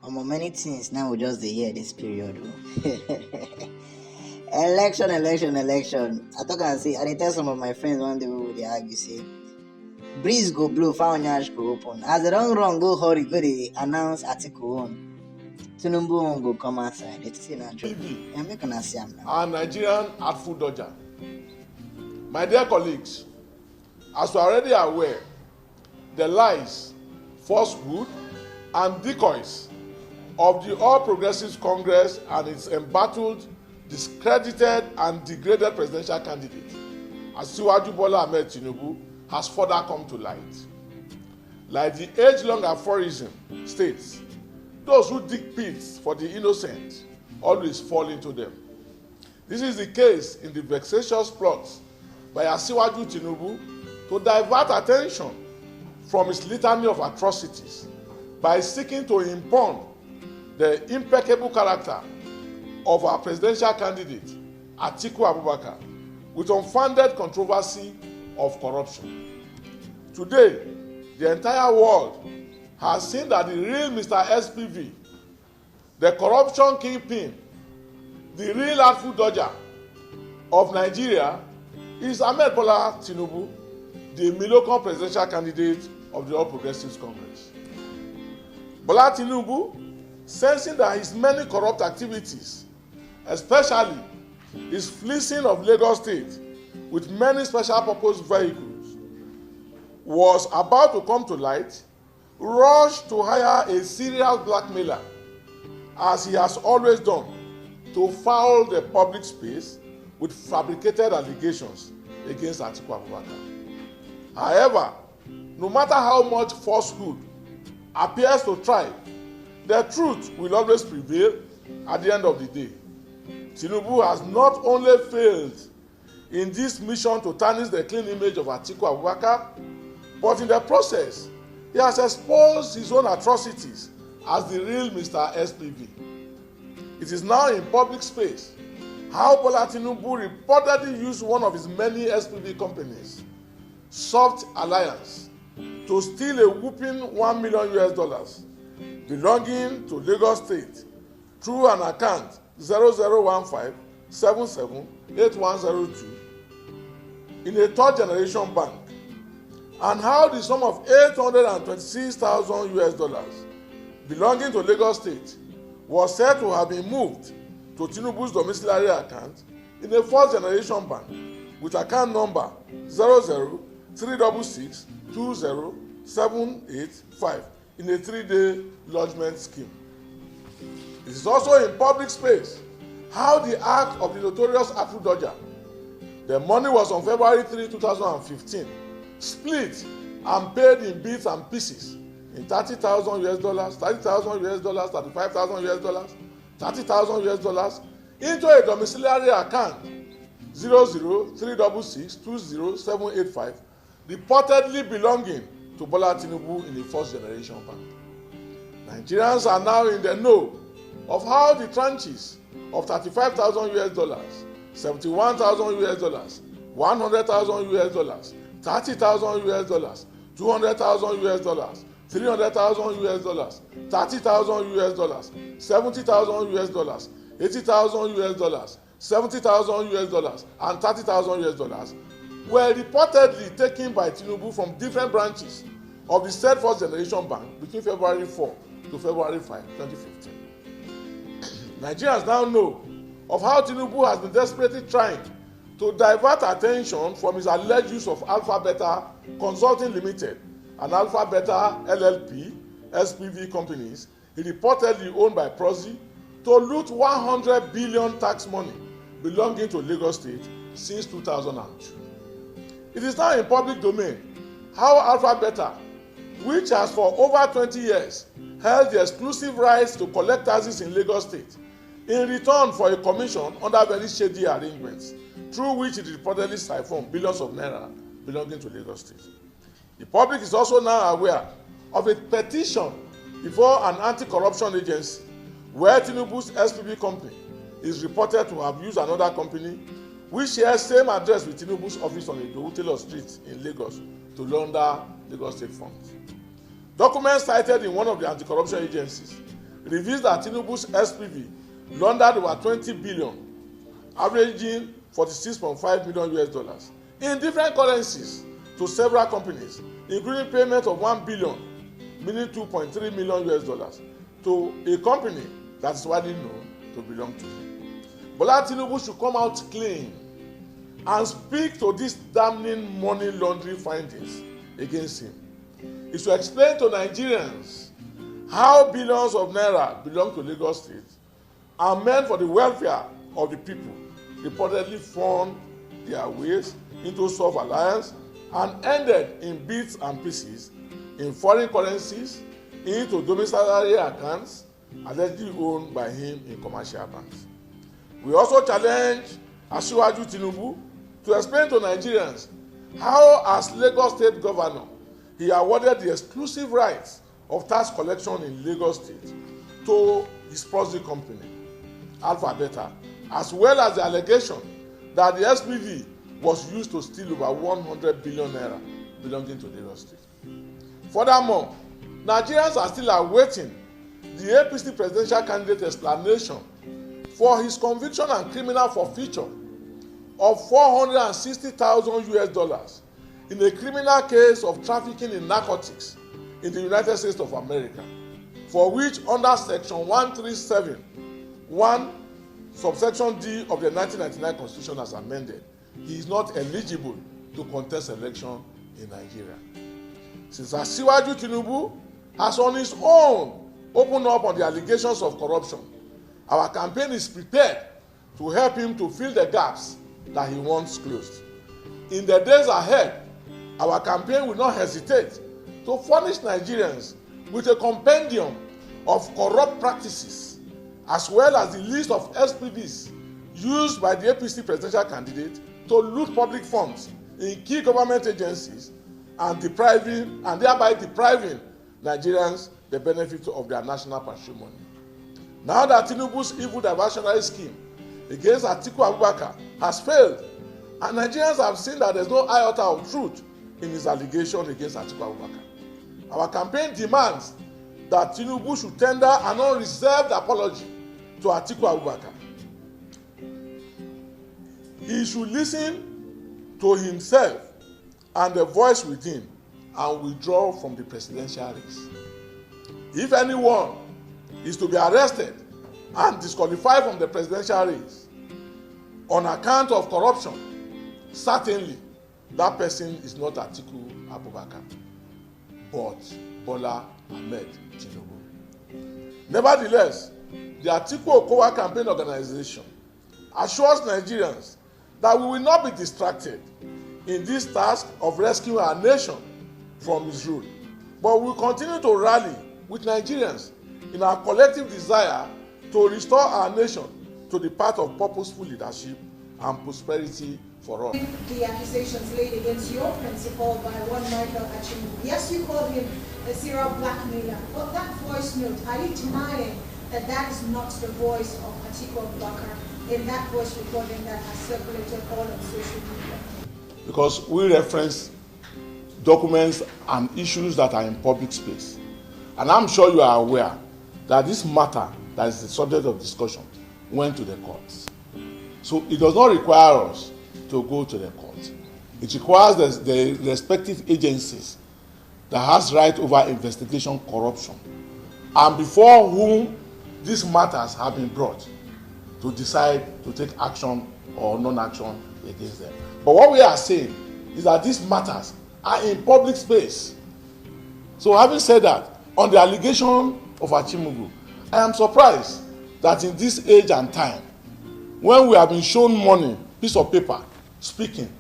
Many things now we just dey hear this period. Election. I talk and say, I dey tell some of my friends one day we dey argue say, breeze go blow, foul yansh go open. As they don't run, go hurry, go dey announce article one. Tinubu one go come outside. They say na joke. And make una see am now. Our Nigerian artful dodger. My dear colleagues, as you are already aware, the lies, falsehood, and decoys of the All Progressives Congress and its embattled, discredited, and degraded presidential candidate, Asiwaju Bola Ahmed Tinubu, has further come to light. Like the age-long aphorism states, those who dig pits for the innocent always fall into them. This is the case in the vexatious plots by Asiwaju Tinubu to divert attention from his litany of atrocities by seeking to impugn the impeccable character of our presidential candidate, Atiku Abubakar, with unfounded controversy of corruption. Today, the entire world has seen that the real Mr. SPV, the corruption kingpin, the real artful dodger of Nigeria, is Ahmed Bola Tinubu, the Milocon presidential candidate of the All Progressives Congress. Bola Tinubu, sensing that his many corrupt activities, especially his fleecing of Lagos State with many special purpose vehicles, was about to come to light, rushed to hire a serial blackmailer, as he has always done, to foul the public space with fabricated allegations against Atiku Abubakar. However, no matter how much falsehood appears to thrive, the truth will always prevail at the end of the day. Tinubu has not only failed in this mission to tarnish the clean image of Atiku Abubakar, but in the process, he has exposed his own atrocities as the real Mr. SPV. It is now in public space how Bola Tinubu reportedly used one of his many SPV companies, Soft Alliance, to steal a whopping $1 million belonging to Lagos State through an account 0015778102 in a third generation bank, and how the sum of $826,000 belonging to Lagos State was said to have been moved to Tinubu's domiciliary account in a fourth generation bank with account number 0036620785 in a 3-day lodgement scheme. It is also in public space how the act of the notorious artful dodger, the money was on February 3, 2015, split and paid in bits and pieces in $30,000, $30,000, $35,000, $30,000 into a domiciliary account 0036620785, reportedly belonging to Bola Tinubu in the first generation bank. Nigerians are now in the know of how the tranches of $35,000, $71,000, $100,000, $30,000, $200,000, $300,000, $30,000, $70,000, $80,000, $70,000, and $30,000 were reportedly taken by Tinubu from different branches of the said first generation bank between February 4 to February 5, 2015. Nigerians now know of how Tinubu has been desperately trying to divert attention from his alleged use of Alpha Beta Consulting Limited and Alpha Beta LLP SPV companies he reportedly owned by plzz to loot 100 billion tax money belonging to Lagos State since 2002. It is now in public domain how Alpha Beta, which has for over 20 years held the exclusive rights to collect taxes in Lagos State in return for a commission under very shady arrangements, through which it reportedly siphoned billions of naira belonging to Lagos State. The public is also now aware of a petition before an anti-corruption agency where Tinubu's SPV company is reported to have used another company which shares same address with Tinubu's office on Idowu Taylor Street in Lagos to launder Lagos State funds. Documents cited in one of the anti-corruption agencies reveals that Tinubu's SPV laundered over 20 billion, averaging 46.5 million US dollars in different currencies to several companies, including payment of 1 billion, meaning 2.3 million US dollars, to a company that is widely known to belong to him. Bola Tinubu should come out clean and speak to these damning money laundering findings against him. He should explain to Nigerians how billions of naira belong to Lagos State and meant for the welfare of the people reportedly found their ways into self-alliance and ended in bits and pieces in foreign currencies into domiciliary accounts allegedly owned by him in commercial banks. We also challenge Asiwaju Tinubu to explain to Nigerians how, as Lagos State Governor, he awarded the exclusive rights of tax collection in Lagos State to his proxy company, Alpha Beta, as well as the allegation that the SPV was used to steal over 100 billion naira belonging to Lagos State. Furthermore, Nigerians are still awaiting the APC presidential candidate explanation for his conviction and criminal forfeiture of 460,000 US dollars in a criminal case of trafficking in narcotics in the United States of America, for which under section 137(1) subsection D of the 1999 Constitution as amended, he is not eligible to contest election in Nigeria. Since Asiwaju Tinubu has on his own opened up on the allegations of corruption, our campaign is prepared to help him to fill the gaps that he wants closed. In the days ahead, our campaign will not hesitate to furnish Nigerians with a compendium of corrupt practices, as well as the list of SPVs used by the APC presidential candidate to loot public funds in key government agencies and thereby depriving Nigerians the benefit of their national patrimony. Now that Tinubu's evil diversionary scheme against Atiku Abubakar has failed, and Nigerians have seen that there is no iota of truth in his allegation against Atiku Abubakar, our campaign demands that Tinubu should tender an unreserved apology to Atiku Abubakar. He should listen to himself and the voice within and withdraw from the presidential race. If anyone is to be arrested and disqualified from the presidential race on account of corruption, certainly that person is not Atiku Abubakar, but Bola Ahmed Tinubu. Nevertheless, the Atiku Okowa campaign organization assures Nigerians that we will not be distracted in this task of rescuing our nation from misrule, but we will continue to rally with Nigerians in our collective desire to restore our nation to the path of purposeful leadership and prosperity for all. The accusations laid against your principal by one Michael Achimu. Yes, you called him a serial blackmailer, but that voice note, are you denying that that is not the voice of Atiku Abubakar in that voice recording that has circulated all on social media? Because we reference documents and issues that are in public space. And I'm sure you are aware that this matter that is the subject of discussion went to the courts. So it does not require us to go to the court. It requires the respective agencies that has right over investigation corruption and before whom these matters have been brought to decide to take action or non-action against them. But what we are saying is that these matters are in public space. So having said that, on the allegation of Achimugu, I am surprised that in this age and time, when we have been shown money, piece of paper, speaking,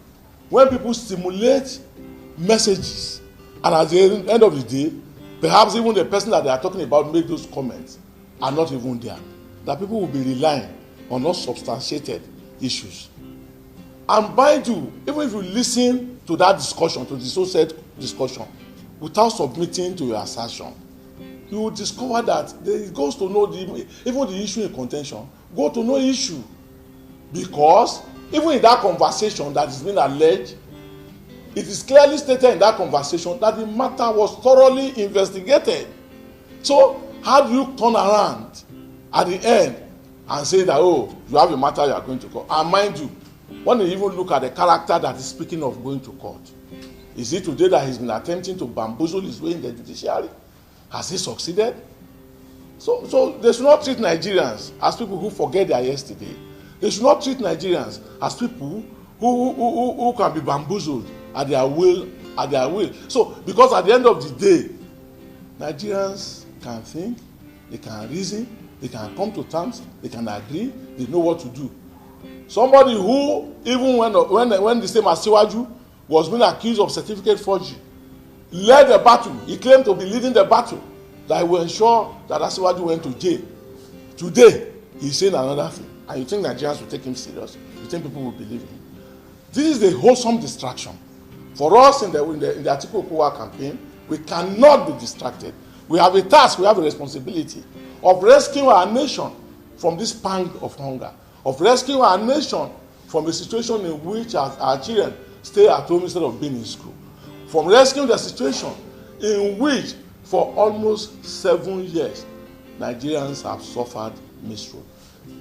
when people stimulate messages, and at the end of the day, perhaps even the person that they are talking about make those comments are not even there, that people will be relying on unsubstantiated issues. And mind you, even if you listen to that discussion, to the so-said discussion, without submitting to your assertion, you will discover that it goes to know even the issue in contention, go to no issue. Because even in that conversation that is being alleged, it is clearly stated in that conversation that the matter was thoroughly investigated. So How do you turn around at the end and say that, oh, you have a matter you are going to court? And mind you, when you even look at the character that is speaking of going to court, is it today that he's been attempting to bamboozle his way in the judiciary? Has he succeeded? So they should not treat Nigerians as people who forget their yesterday. They should not treat Nigerians as people who can be bamboozled at their will. So, because at the end of the day, Nigerians can think, they can reason, they can come to terms, they can agree, they know what to do. Somebody who, even when the same Asiwaju was being accused of certificate forgery, led the battle. He claimed to be leading the battle that will ensure that Asiwaju went to jail. Today, he's saying another thing. And you think Nigerians will take him serious? You think people will believe him? This is a wholesome distraction. For us in the Atiku Okuwa campaign, we cannot be distracted. We have a task, we have a responsibility of rescuing our nation from this pang of hunger, of rescuing our nation from a situation in which our children stay at home instead of being in school, from rescuing the situation in which for almost 7 years Nigerians have suffered misrule.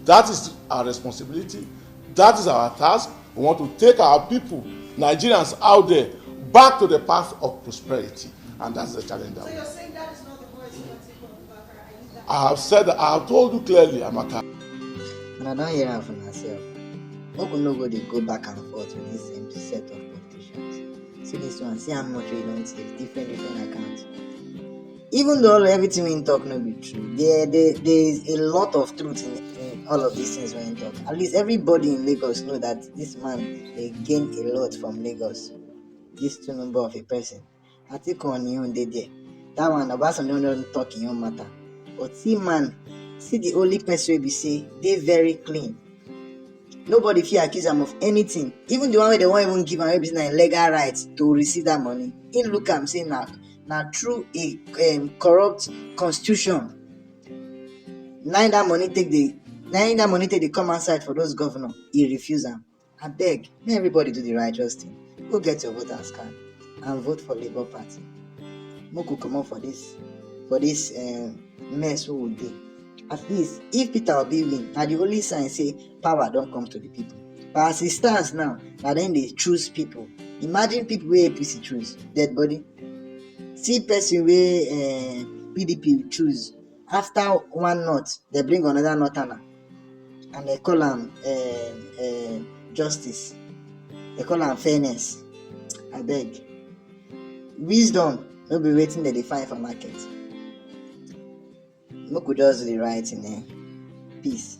That is our responsibility. That is our task. We want to take our people, Nigerians out there, back to the path of prosperity. And that's the challenge. So you're saying that is not the voice of Atiku Abubakar? I have said that. I have told you clearly, Amaka. And I don't hear that from myself. How can nobody go back and forth with this same set of politicians? See this one, see how much we don't take, different accounts. Even though everything we talk no be true, there is a lot of truth in all of these things we talk. At least everybody in Lagos know that this man gained a lot from Lagos. This two number of a person. I take on your own day there. That one about some don't talk in your matter. But see man, see the only person we say they very clean. Nobody feel accuse him of anything. Even the one where they won't even give him a legal right to receive that money. He look at him saying now through a corrupt constitution. Now that money take the come outside for those governor. He refuse them. I beg, may everybody do the righteous thing. Go get your voters card and vote for Labour Party. Moku come out for this mess who would do. At least if Peter Obi win, na the only sign say power don't come to the people. But as it stands now, then they choose people. Imagine people where APC choose dead body. See person where PDP choose. After one knot, they bring another northerner, and they call them justice. They call them fairness. I beg. Wisdom no be waiting that they find for market. No could just do the right thing. Peace.